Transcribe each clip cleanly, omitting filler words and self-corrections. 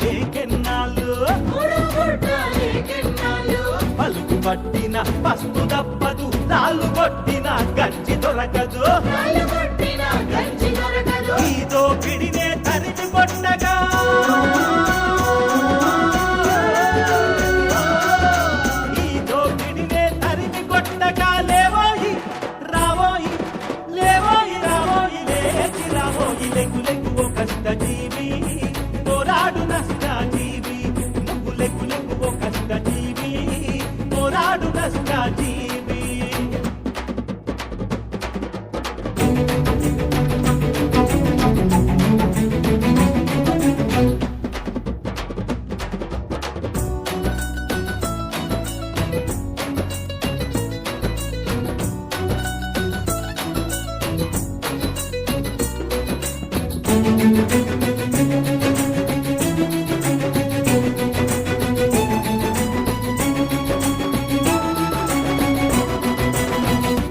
లేకెన్నాళ్ళు పలుకు పట్టిన పస్తు తప్పదు, నాలు కొట్టిన గంజి దొరకదు. ఈ దోపిడినే తరిమి కొట్టగా లేవోయి రావోయి లేవోయి రావోయి లేచి రావోయి లెగ్గు లెగ్గు ఓ కష్ట జీవి పోరాడు నష్ట జీవి నువ్వు లెగ్గు లెగ్గు ఓ కష్ట జీవి పోరాడు నష్ట జీవి.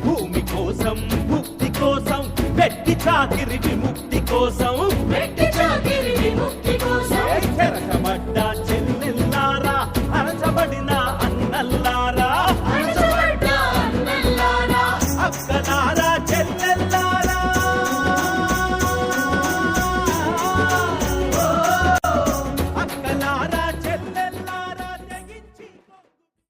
భూమి కోసం ముక్తి కోసం వెట్టి చాకిరి విముక్తి కోసం